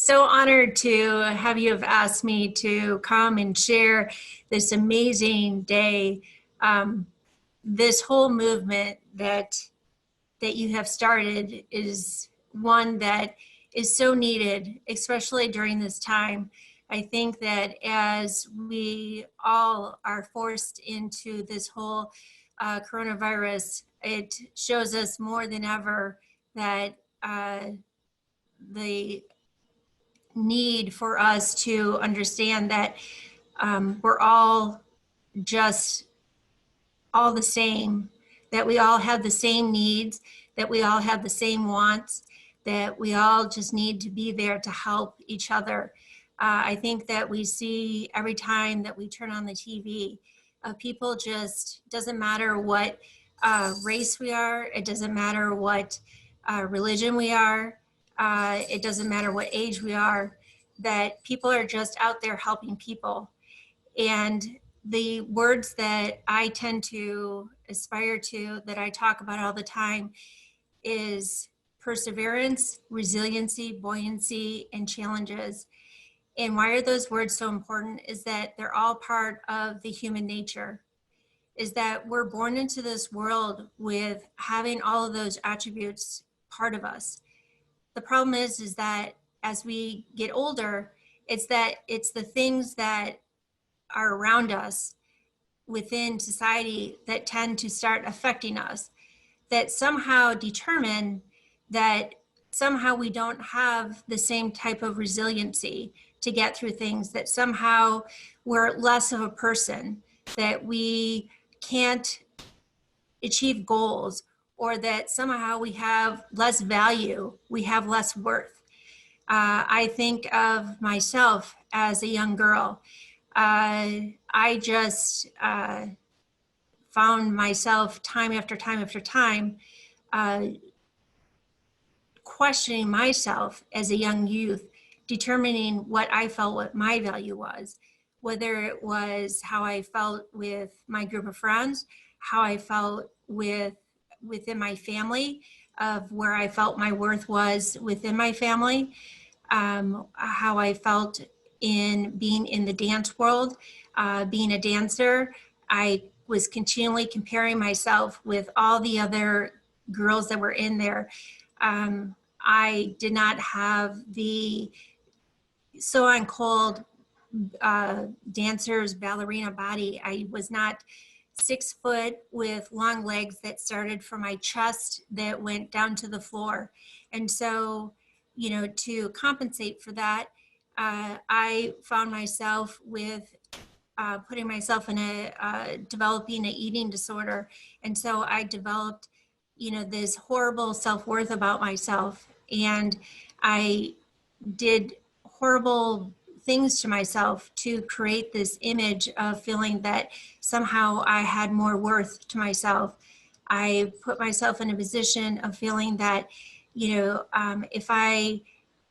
so honored to have you have asked me to come and share this amazing day. Um, this whole movement that you have started is one that is so needed, especially during this time. I think that as we all are forced into this whole coronavirus, it shows us more than ever that the need for us to understand that we're all just all the same, that we all have the same needs, that we all have the same wants, that we all just need to be there to help each other. I think that we see every time that we turn on the TV, people just, doesn't matter what race we are, it doesn't matter what religion we are, it doesn't matter what age we are, that people are just out there helping people. And the words that I tend to aspire to, that I talk about all the time, is perseverance, resiliency, buoyancy, and challenges. And why are those words so important is that they're all part of the human nature, is that we're born into this world with having all of those attributes part of us. The problem is that as we get older, it's the things that are around us within society that tend to start affecting us, that somehow determine that somehow we don't have the same type of resiliency to get through things, that somehow we're less of a person, that we can't achieve goals, or that somehow we have less value, we have less worth. I think of myself as a young girl. I just found myself time after time after time uh, questioning myself as a young youth, determining what I felt what my value was, whether it was how I felt with my group of friends, how I felt within my family, of where I felt my worth was within my family, how I felt in being in the dance world, being a dancer. I was continually comparing myself with all the other girls that were in there. I did not have the so on cold dancer's ballerina body. I was not 6 foot with long legs that started from my chest that went down to the floor. And so, to compensate for that, I found myself with putting myself in developing an eating disorder. And so I developed, this horrible self-worth about myself. And I did horrible things to myself to create this image of feeling that somehow I had more worth to myself. I put myself in a position of feeling that, if I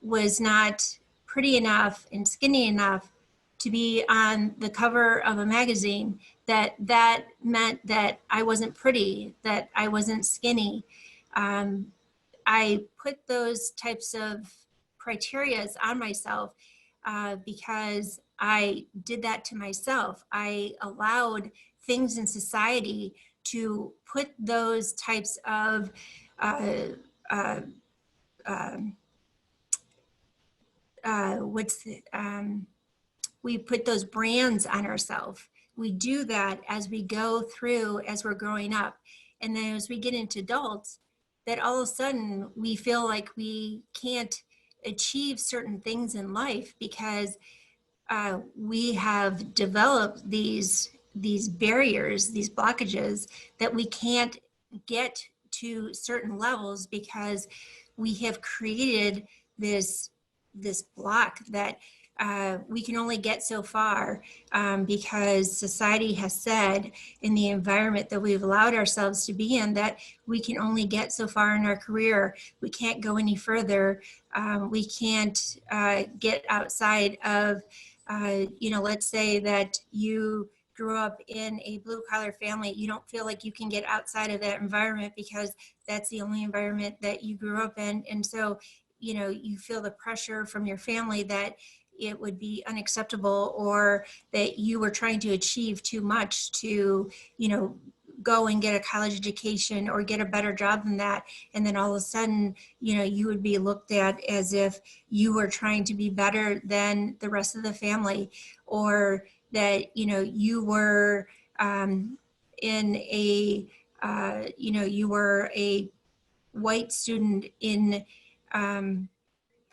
was not pretty enough and skinny enough to be on the cover of a magazine, that meant that I wasn't pretty, that I wasn't skinny. I put those types of criterias on myself because I did that to myself. I allowed things in society to put those types of uh, uh, um, what's the, we put those brands on ourselves. We do that as we go through, as we're growing up. And then as we get into adults, that all of a sudden we feel like we can't achieve certain things in life because we have developed these barriers, these blockages that we can't get to certain levels because we have created this block that we can only get so far because society has said in the environment that we've allowed ourselves to be in that we can only get so far in our career. We can't go any further. We can't get outside of, let's say that you grew up in a blue collar family. You don't feel like you can get outside of that environment because that's the only environment that you grew up in. And so you feel the pressure from your family that it would be unacceptable, or that you were trying to achieve too much to, go and get a college education or get a better job than that. And then all of a sudden, you would be looked at as if you were trying to be better than the rest of the family, or that, you were in a, you were a white student in, in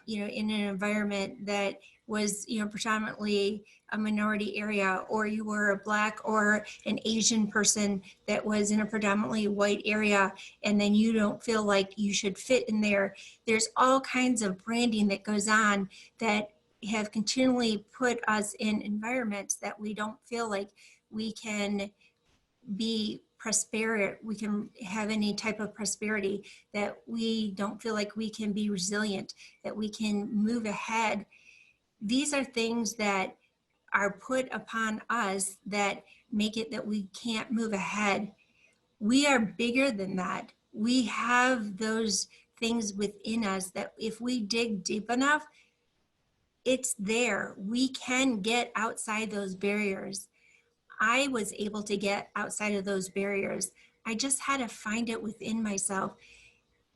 an environment that was, predominantly a minority area, or you were a Black or an Asian person that was in a predominantly white area, and then you don't feel like you should fit in there. There's all kinds of branding that goes on that have continually put us in environments that we don't feel like we can be we can have any type of prosperity, that we don't feel like we can be resilient, that we can move ahead. These are things that are put upon us that make it that we can't move ahead. We are bigger than that. We have those things within us that if we dig deep enough, it's there. We can get outside those barriers. I was able to get outside of those barriers. I just had to find it within myself.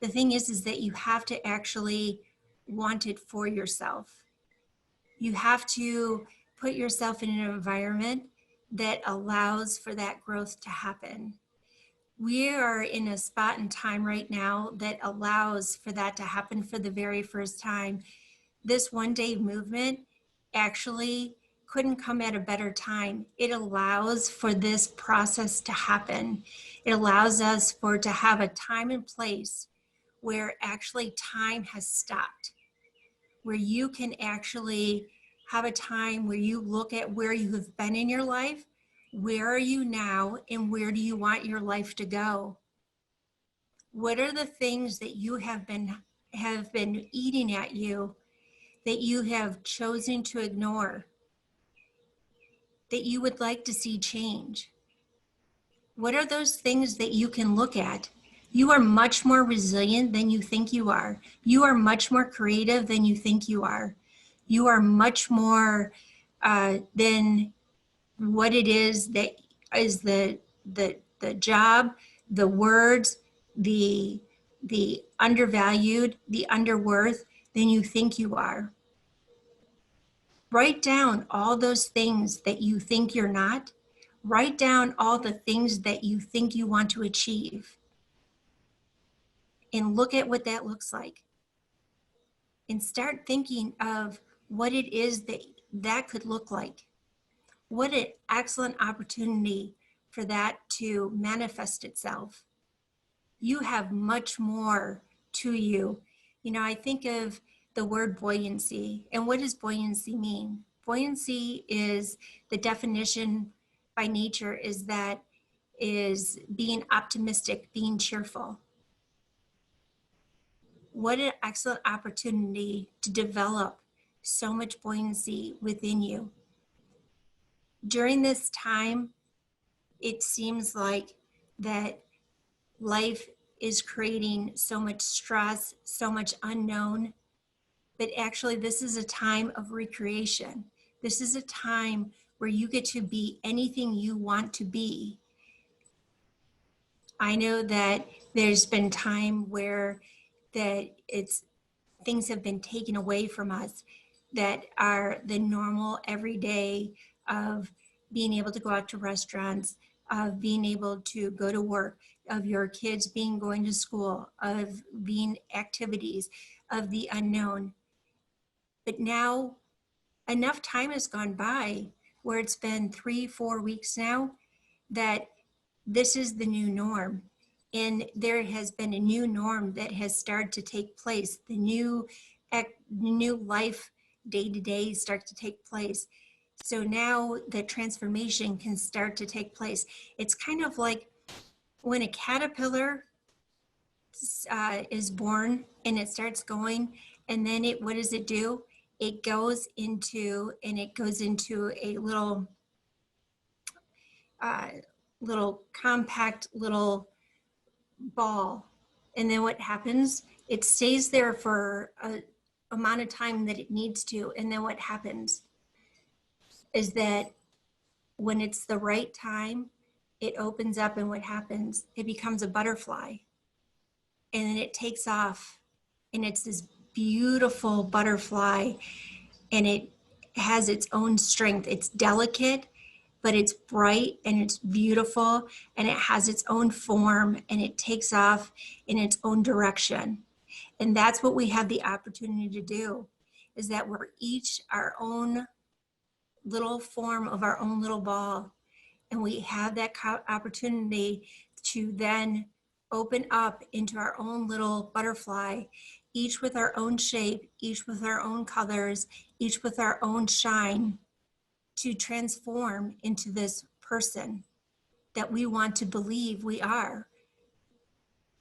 The thing is that you have to actually want it for yourself. You have to put yourself in an environment that allows for that growth to happen. We are in a spot in time right now that allows for that to happen for the very first time. This one day movement actually couldn't come at a better time. It allows for this process to happen. It allows us to have a time and place where actually time has stopped, where you can actually have a time where you look at where you have been in your life, where are you now, and where do you want your life to go? What are the things that you have been eating at you that you have chosen to ignore, that you would like to see change? What are those things that you can look at? You are much more resilient than you think you are. You are much more creative than you think you are. You are much more than what it is that is the job, the words, the undervalued, the underworth than you think you are. Write down all those things that you think you're not. Write down all the things that you think you want to achieve. And look at what that looks like. And start thinking of what it is that could look like. What an excellent opportunity for that to manifest itself. You have much more to you. I think of the word buoyancy. And what does buoyancy mean? Buoyancy is the definition by nature is being optimistic, being cheerful. What an excellent opportunity to develop so much buoyancy within you. During this time, it seems like that life is creating so much stress, so much unknown, but actually this is a time of recreation. This is a time where you get to be anything you want to be. I know that there's been time where things have been taken away from us that are the normal everyday of being able to go out to restaurants, of being able to go to work, of your kids going to school, of being activities, of the unknown. But now enough time has gone by where it's been 3-4 weeks now that this is the new norm. And there has been a new norm that has started to take place. The new life day to day start to take place. So now the transformation can start to take place. It's kind of like when a caterpillar is born and it starts going, and then what does it do? It goes into a little compact little ball. And then what happens? It stays there for a amount of time that it needs to. And then what happens is that when it's the right time, it opens up, and what happens? It becomes a butterfly, and then it takes off, and it's this beautiful butterfly, and it has its own strength. It's delicate, but it's bright and it's beautiful, and it has its own form, and it takes off in its own direction. And that's what we have the opportunity to do, is that we're each our own little form of our own little ball. And we have that opportunity to then open up into our own little butterfly, each with our own shape, each with our own colors, each with our own shine, to transform into this person that we want to believe we are.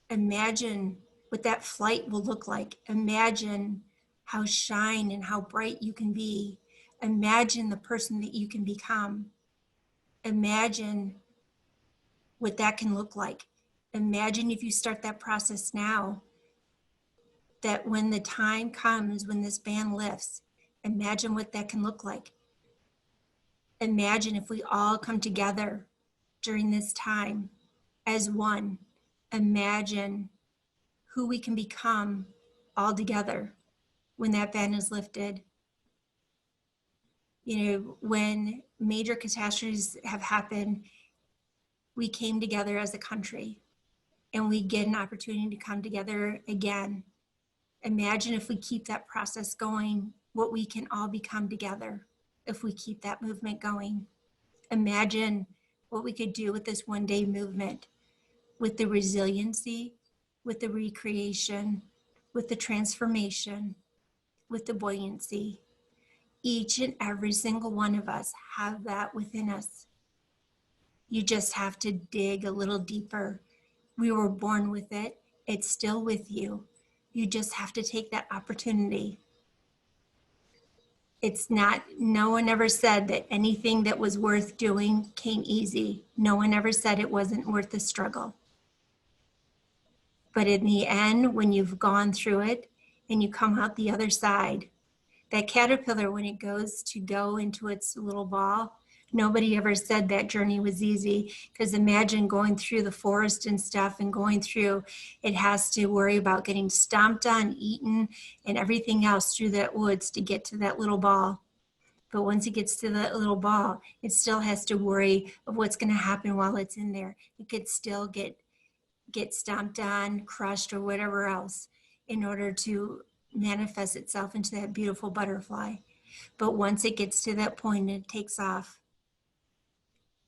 Imagine what that flight will look like. Imagine how shine and how bright you can be. Imagine the person that you can become. Imagine what that can look like. Imagine if you start that process now, that when the time comes, when this band lifts, imagine what that can look like. Imagine if we all come together during this time as one. Imagine who we can become all together when that band is lifted. You know, when major catastrophes have happened, we came together as a country, and we get an opportunity to come together again. Imagine if we keep that process going, what we can all become together if we keep that movement going. Imagine what we could do with this one-day movement, with the resiliency, with the recreation, with the transformation, with the buoyancy. Each and every single one of us have that within us. You just have to dig a little deeper. We were born with it. It's still with you. You just have to take that opportunity. It's not, no one ever said that anything that was worth doing came easy. No one ever said it wasn't worth the struggle. But in the end, when you've gone through it and you come out the other side, that caterpillar, when it goes to go into its little ball, nobody ever said that journey was easy, because imagine going through the forest and stuff, and going through, it has to worry about getting stomped on, eaten, and everything else through that woods to get to that little ball. But once it gets to that little ball, it still has to worry of what's going to happen while it's in there. It could still get stomped on, crushed, or whatever else in order to manifest itself into that beautiful butterfly. But once it gets to that point and it takes off,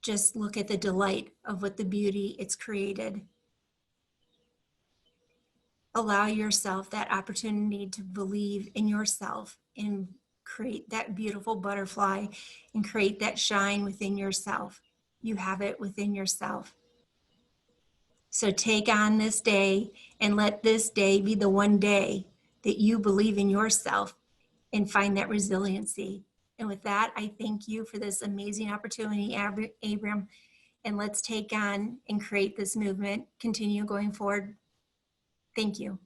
just look at the delight of what the beauty it's created. Allow yourself that opportunity to believe in yourself and create that beautiful butterfly and create that shine within yourself. You have it within yourself. So take on this day and let this day be the one day that you believe in yourself and find that resiliency. And with that, I thank you for this amazing opportunity, Abram, and let's take on and create this movement, continue going forward. Thank you.